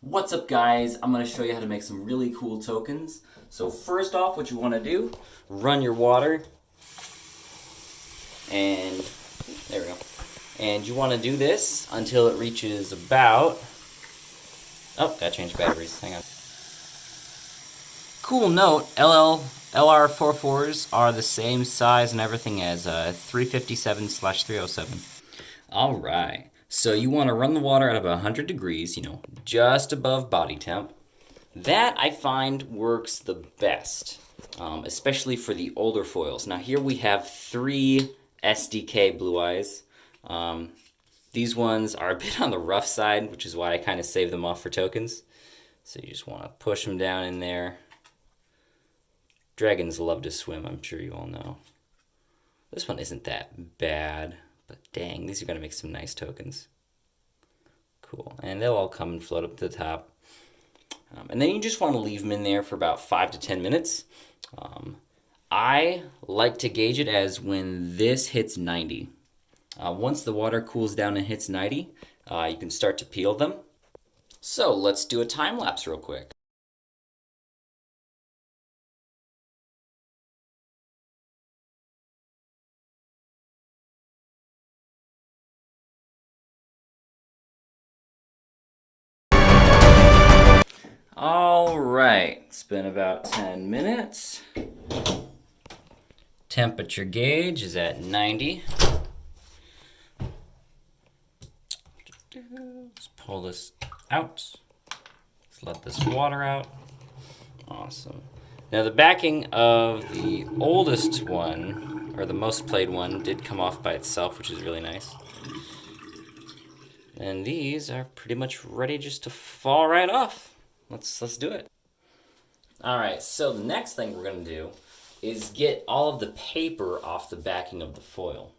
What's up, guys? I'm going to show you how to make some really cool tokens. So first off, what you want to do, run your water, and there we go. And you want to do this until it reaches about, oh, gotta change batteries, hang on. Cool note, LR44s are the same size and everything as 357/307. All right, so you want to run the water at about 100 degrees, just above body temp. That I find works the best, especially for the older foils. Now here we have 3 SDK Blue Eyes. These ones are a bit on the rough side, which is why I kind of save them off for tokens. So you just want to push them down in there. Dragons love to swim, I'm sure you all know. This one isn't that bad, but dang, these are going to make some nice tokens. Cool, and they'll all come and float up to the top. And then you just want to leave them in there for about 5 to 10 minutes. I like to gauge it as when this hits 90. Once the water cools down and hits 90, you can start to peel them. So let's do a time lapse real quick. All right, it's been about 10 minutes. Temperature gauge is at 90. Let's pull this out. Let's let this water out. Awesome. Now the backing of the oldest one, or the most played one, did come off by itself, which is really nice. And these are pretty much ready just to fall right off. Let's do it. All right, so the next thing we're gonna do is get all of the paper off the backing of the foil.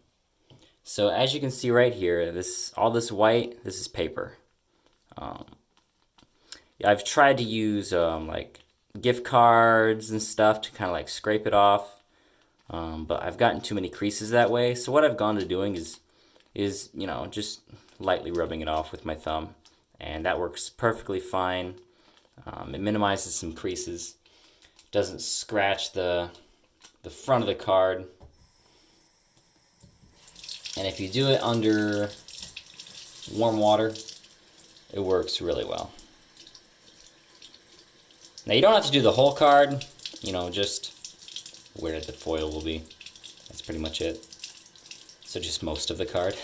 So as you can see right here, all this white, this is paper. I've tried to use like gift cards and stuff to kind of like scrape it off, but I've gotten too many creases that way. So what I've gone to doing is just lightly rubbing it off with my thumb, and that works perfectly fine. It minimizes some creases, doesn't scratch the front of the card. And if you do it under warm water, it works really well. Now you don't have to do the whole card, just where the foil will be. That's pretty much it. So just most of the card.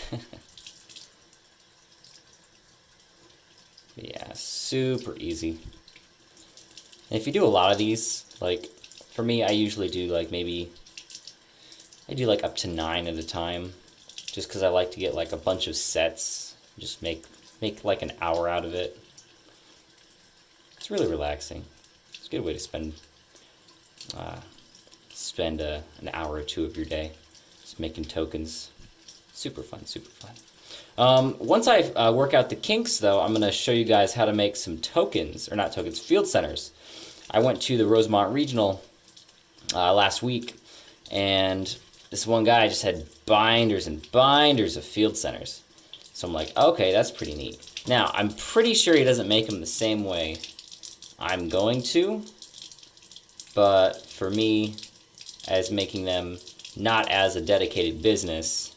Yeah, super easy. And if you do a lot of these, like for me, I usually do like I do like up to 9 at a time, just because I like to get like a bunch of sets, just make like an hour out of it. It's really relaxing. It's a good way to spend an hour or 2 of your day just making tokens. Super fun, super fun. Once I work out the kinks, though, I'm going to show you guys how to make some tokens, or not tokens, field centers. I went to the Rosemont Regional last week, and this one guy just had binders and binders of field centers. So I'm like, okay, that's pretty neat. Now, I'm pretty sure he doesn't make them the same way I'm going to, but for me, as making them not as a dedicated business,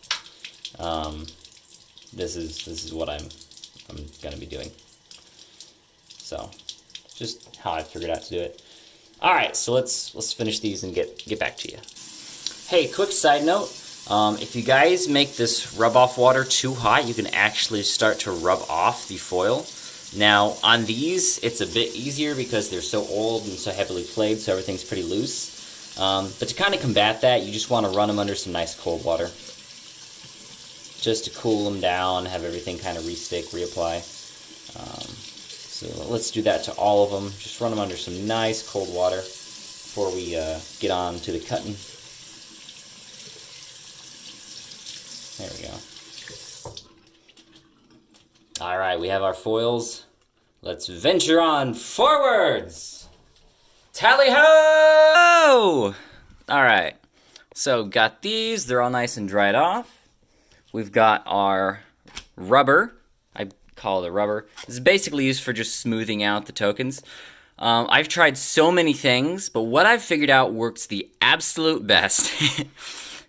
this is what I'm gonna be doing. So, just how I figured out to do it. All right, so let's finish these and get back to you. Hey, quick side note: if you guys make this rub-off water too hot, you can actually start to rub off the foil. Now, on these, it's a bit easier because they're so old and so heavily played, so everything's pretty loose. But to kind of combat that, you just want to run them under some nice cold water, just to cool them down, have everything kind of restick, reapply. So let's do that to all of them. Just run them under some nice cold water before we get on to the cutting. There we go. All right, we have our foils. Let's venture on forwards. Tally ho! All right, so got these. They're all nice and dried off. We've got our rubber. I call it a rubber. This is basically used for just smoothing out the tokens. I've tried so many things, but what I've figured out works the absolute best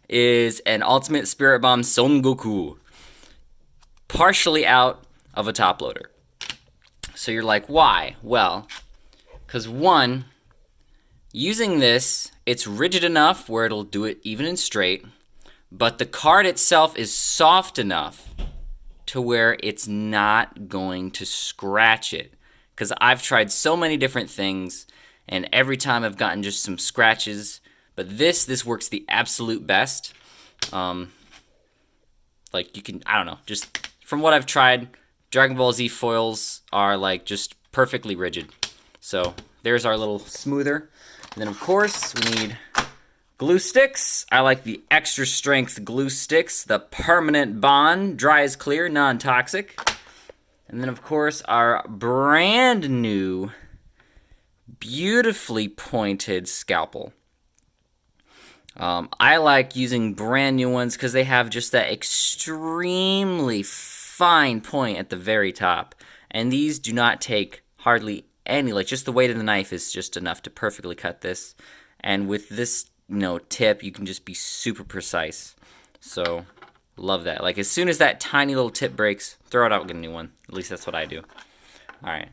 is an Ultimate Spirit Bomb Son Goku, partially out of a top loader. So you're like, why? Well, because one, using this, it's rigid enough where it'll do it even and straight, but the card itself is soft enough to where it's not going to scratch it. Because I've tried so many different things, and every time I've gotten just some scratches. But this works the absolute best. Like you can, I don't know, just from what I've tried, Dragon Ball Z foils are like just perfectly rigid. So there's our little smoother. And then of course we need glue sticks. I like the extra strength glue sticks, the permanent bond, dry as clear, non-toxic. And then of course our brand new, beautifully pointed scalpel. I like using brand new ones because they have just that extremely fine point at the very top. And these do not take hardly any, like just the weight of the knife is just enough to perfectly cut this. And with this, tip, you can just be super precise. So, love that. Like as soon as that tiny little tip breaks, throw it out, get a new one. At least that's what I do. All right.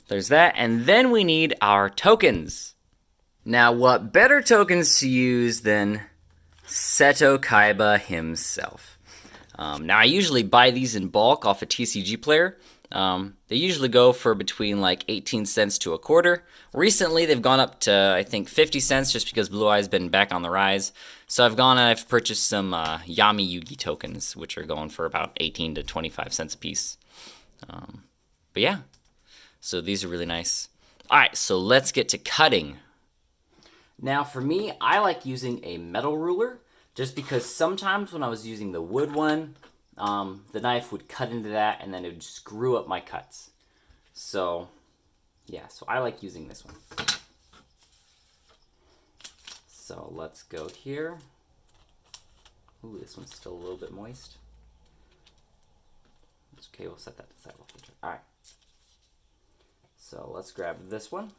There's that. And then we need our tokens. Now, what better tokens to use than Seto Kaiba himself? Now, I usually buy these in bulk off a TCG player. They usually go for between like 18 cents to a quarter. Recently, they've gone up to, I think, 50 cents just because Blue Eye's been back on the rise. So I've gone and I've purchased some Yami Yugi tokens, which are going for about 18 to 25 cents a piece. But yeah, so these are really nice. All right, so let's get to cutting. Now, for me, I like using a metal ruler just because sometimes when I was using the wood one, the knife would cut into that and then it would screw up my cuts. So, yeah, so I like using this one. So let's go here. Ooh, this one's still a little bit moist. It's okay, we'll set that to the side. All right. So let's grab this one.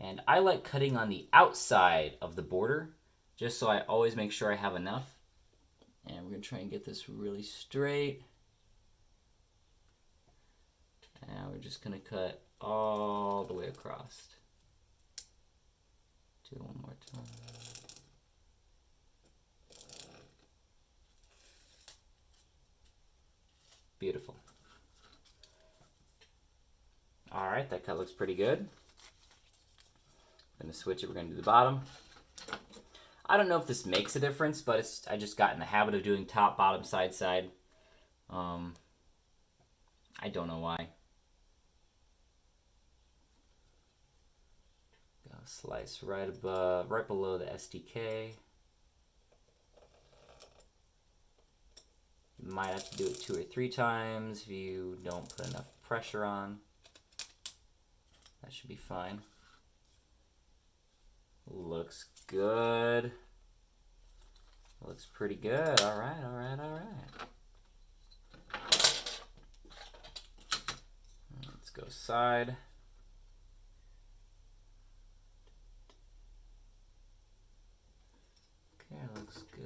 And I like cutting on the outside of the border, just so I always make sure I have enough. And we're going to try and get this really straight. And we're just going to cut all the way across. Do it one more time. Beautiful. All right, that cut looks pretty good. I'm going to switch it. We're going to do the bottom. I don't know if this makes a difference, but I just got in the habit of doing top, bottom, side, side. I don't know why. Go slice right below the SDK. You might have to do it 2 or 3 times if you don't put enough pressure on. That should be fine. Looks good. Looks pretty good. All right, all right, all right. Let's go side. Okay, looks good.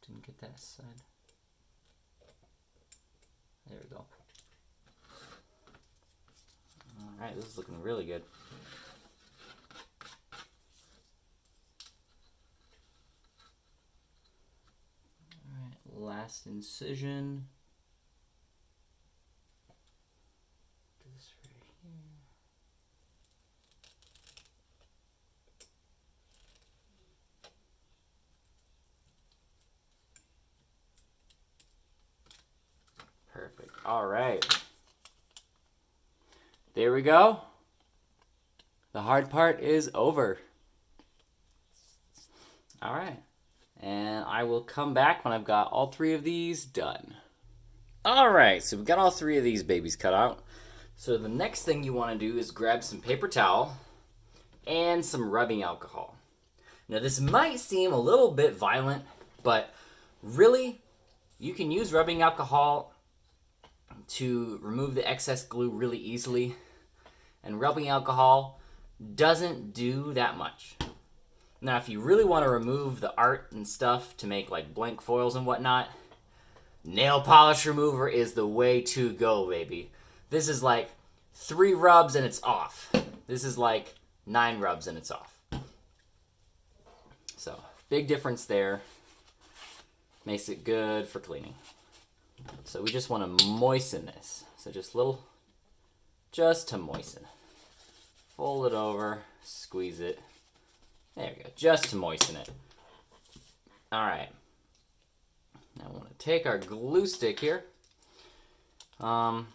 Didn't get that side. There we go. Alright, this is looking really good. Alright, last incision. This right here. Perfect. All right. There we go. The hard part is over. All right. and I will come back when I've got all 3 of these done. Alright, so we've got all 3 of these babies cut out. So the next thing you want to do is grab some paper towel and some rubbing alcohol. Now this might seem a little bit violent, but really, you can use rubbing alcohol to remove the excess glue really easily. And rubbing alcohol doesn't do that much. Now, if you really want to remove the art and stuff to make like blank foils and whatnot, nail polish remover is the way to go, baby. This is like 3 rubs and it's off. This is like 9 rubs and it's off. So, big difference there. Makes it good for cleaning. So we just want to moisten this. So just to moisten. Fold it over, squeeze it. There we go, just to moisten it. Alright. Now I want to take our glue stick here. Now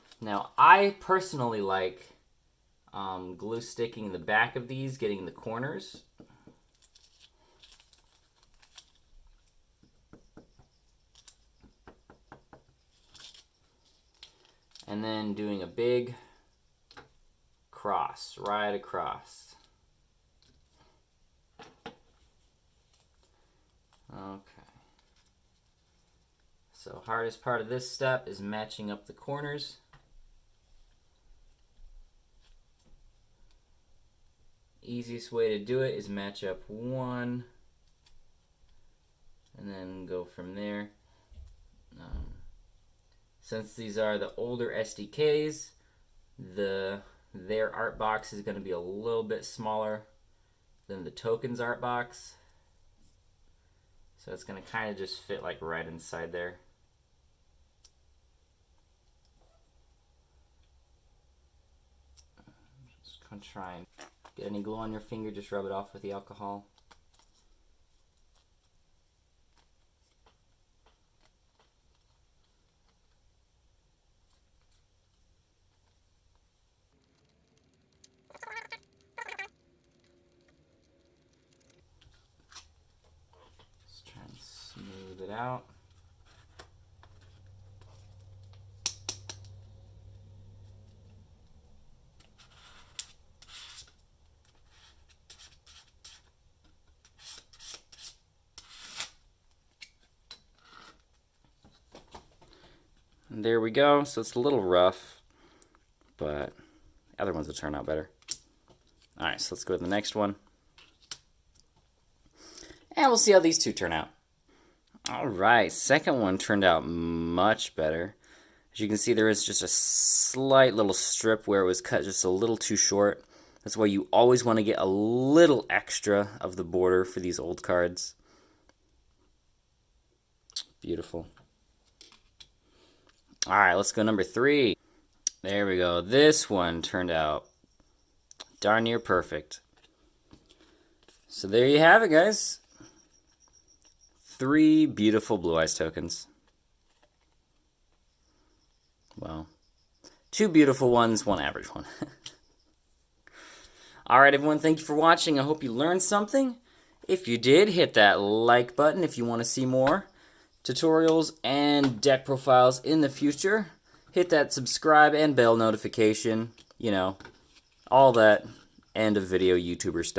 I personally like glue sticking in the back of these, getting the corners. And then doing a big cross right across. Okay. So hardest part of this step is matching up the corners. Easiest way to do it is match up one and then go from there. Since these are the older SDKs, their art box is going to be a little bit smaller than the tokens art box. So it's going to kind of just fit like right inside there. Just going to try and get any glue on your finger, just rub it off with the alcohol. Smooth it out. And there we go. So it's a little rough, but other ones will turn out better. Alright, so let's go to the next one. And we'll see how these 2 turn out. Alright, second one turned out much better. As you can see, there is just a slight little strip where it was cut just a little too short. That's why you always want to get a little extra of the border for these old cards. Beautiful. Alright, let's go number 3. There we go. This one turned out darn near perfect. So there you have it, guys. 3 beautiful Blue Eyes tokens. Well, 2 beautiful ones, 1 average one. Alright everyone, thank you for watching. I hope you learned something. If you did, hit that like button if you want to see more tutorials and deck profiles in the future. Hit that subscribe and bell notification. You know, all that end of video YouTuber stuff.